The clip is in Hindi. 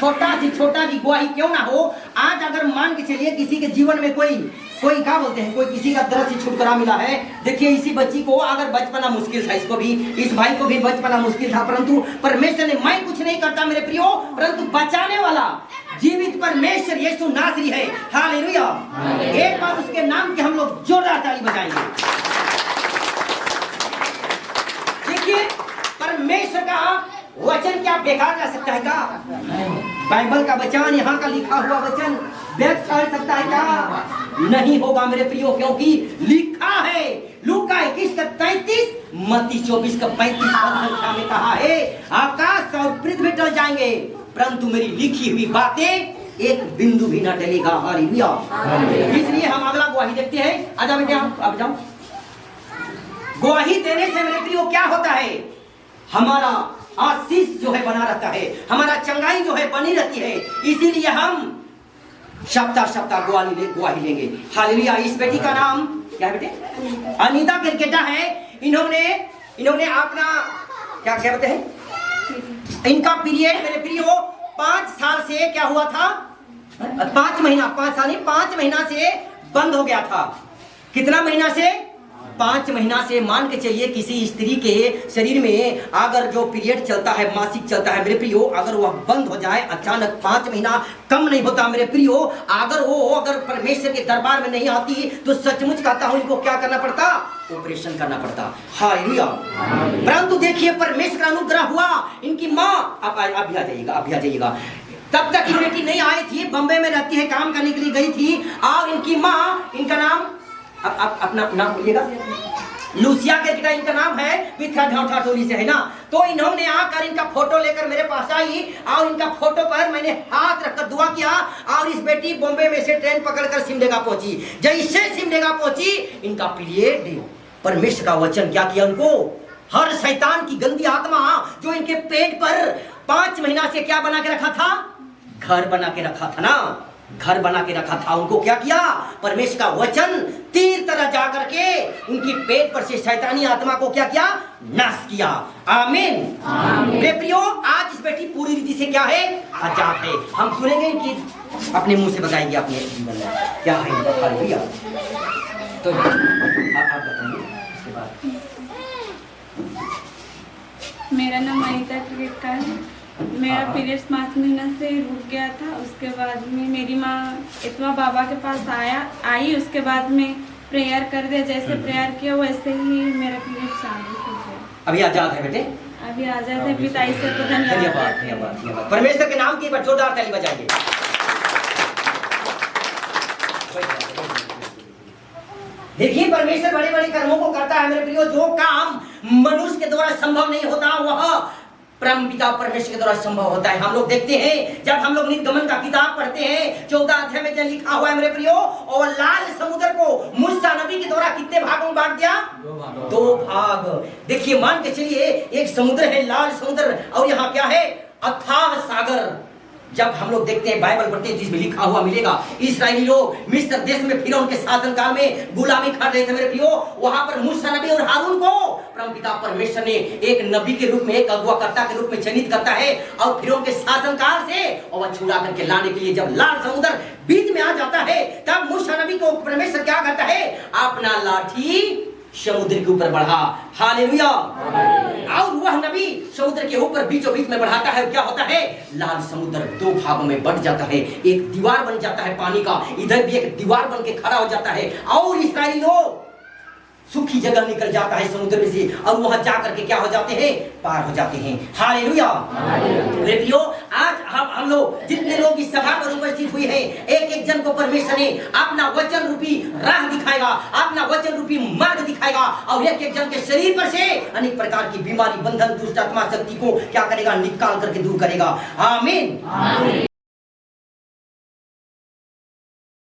छोटा भी गवाही क्यों ना हो, आज अगर मान के चलिए किसी के जीवन में कोई क्या बोलते हैं, कोई किसी का दर्द से छुटकारा मिला है। देखिए इसी बच्ची को अगर बचपना मुश्किल था, इसको भी, इस भाई को भी बचपना मुश्किल था, परंतु परमेश्वर ने, मैं कुछ नहीं करता मेरे प्रियो, परंतु बचाने वाला जीवित परमेश्वर यीशु नासरी है। हालेलुया। एक बार उसके नाम के हम लोग जोरदार ताली बजाएंगे। देखिए परमेश्वर का वचन क्या बेकार जा सकता है क्या? बाइबल का वचन, यहाँ का लिखा हुआ वचन व्यर्थ कर सकता है क्या? नहीं होगा मेरे प्रियो, क्योंकि लिखा है लूका 21:33, मत्ती 24:35 संख्या में कहा है, आकाश और पृथ्वी टल जाएंगे परंतु मेरी लिखी हुई बातें एक बिंदु भी न टलेगा। हालेलुया। इसलिए हम अगला गवाही देखते हैं। आजा बेटे आप जाओ। गवाही देने से मेरे प्रियो क्या होता है? हमारा आशीष जो है बना रहता है, हमारा चंगाई जो है बनी रहती है। इसीलिए हम सप्ताह गवाही लेंगे। हालेलुया। इस बेटी का नाम क्या है बेटे? अनीता क्रिकेटा है। इन्होंने अपना क्या कहते हैं, इनका पीरियड मेरे प्रियो 5 साल से क्या हुआ था? 5 महीना से बंद हो गया था। कितना महीना से? 5 महीना से। मान के चलिए किसी स्त्री के शरीर में अगर जो पीरियड चलता है, मासिक चलता है मेरे प्रियो, अगर वह बंद हो जाए अचानक, 5 महीना कम नहीं होता मेरे प्रियो, अगर परमेश्वर के दरबार में नहीं आती तो सचमुच कहता हूं इनको क्या करना पड़ता? ऑपरेशन करना पड़ता। हालेलुया। परंतु देखिए परमेश्वर का अनुग्रह हुआ। इनकी माँ आप भी आ जाइएगा। तब तक ये बेटी नहीं आई थी, बम्बई में रहती है, काम करने के लिए गई थी। और इनकी माँ, इनका नाम अपना नाम बोलिएगा, लूसिया के इनका नाम है, पिथरा ढाठोली से है ना। तो इन्होंने आकर इनका फोटो लेकर मेरे पास आई और इनका फोटो पर मैंने हाथ रखकर दुआ किया। और इस बेटी बॉम्बे में से ट्रेन पकड़कर सिमडेगा पहुंची। जैसे सिमडेगा पहुंची इनका पीरियड, परमेश्वर का वचन क्या किया उनको? हर शैतान की गंदी आत्मा जो इनके पेट पर 5 महीना से क्या बना के रखा था? घर बना के रखा था ना, घर बना के रखा था। उनको क्या किया? परमेश्वर का वचन तीर तरह जाकर के उनकी पेट पर से शैतानी आत्मा को क्या किया? नाश किया। आमीन। मेरे प्रियो, आज इस बेटी पूरी रीति से क्या है? आजाद है। हम सुनेंगे कि अपने मुंह से बताएंगे अपने जीवन में क्या है इनका। हालेलुया। तो आप बताइए इसके बाद। मेरा नाम अनीता क्रिकेट है। मेरा पीरियड्स 5 महीना से रुक गया था। उसके बाद में मेरी माँ इतना बाबा के पास आई। उसके बाद में प्रेयर कर दिया। जैसे प्रेयर किया वैसे ही मेरा पीरियड चालू हो गया। अभी आजाद है बेटे? अभी आजाद है। पिता ईश्वर को धन्यवाद। परमेश्वर के नाम की जोरदार ताली बजाएंगे। देखिए परमेश्वर बड़े बड़े कर्मों को करता है मेरे प्रियो। जो काम मनुष्य के द्वारा संभव नहीं होता वह परम पिता परमेश्वर के द्वारा संभव होता है। हम लोग देखते हैं जब हम लोग निर्गमन का किताब पढ़ते हैं 14 अध्याय में जो लिखा हुआ है मेरे प्रियो, और लाल समुद्र को मूसा नबी के द्वारा कितने भागों में बांट दिया? 2 भाग। देखिए मान के चलिए एक समुद्र है लाल समुद्र, और यहाँ क्या है? अथाह सागर। जब हम लोग देखते हैं बाइबल पढ़ते हैं जिसमें लिखा हुआ मिलेगा, इस्राएली लोग मिस्र देश में फिरौन के शासन काल में गुलामी खा रहे थे मेरे प्रियो। वहां पर मूसा नबी और हारून को परमपिता परमेश्वर ने एक नबी के रूप में, एक अगुवाकर्ता के रूप में चयनित करता है और फिरौन के शासन काल से और छुड़ा करके लाने के लिए जब लाल समुद्र बीच में आ जाता है तब मूसा नबी को परमेश्वर क्या करता है? अपना लाठी समुद्र के ऊपर बढ़ा। हालेलुया। और वह नबी समुद्र के ऊपर बीचों बीच में बढ़ाता है। क्या होता है? लाल समुद्र 2 भागों में बंट जाता है। एक दीवार बन जाता है पानी का, इधर भी एक दीवार बन के खड़ा हो जाता है और इस्राएली लोग सूखी जगह निकल जाता है समुद्र में से और वहां जाकर के क्या हो जाते हैं? पार हो जाते हैं। हालेलुया। मेरे प्रियो, आज हम लोग जितने लोग इस सभा पर उपस्थित हुए हैं, एक एक जन को परमेश्वर ने अपना वचन रूपी राह दिखाएगा, अपना वचन रूपी मार्ग दिखाएगा और एक एक जन के शरीर पर से अनेक प्रकार की बीमारी, बंधन, दुष्ट आत्मा शक्ति को क्या करेगा? निकाल करके दूर करेगा। आमीन।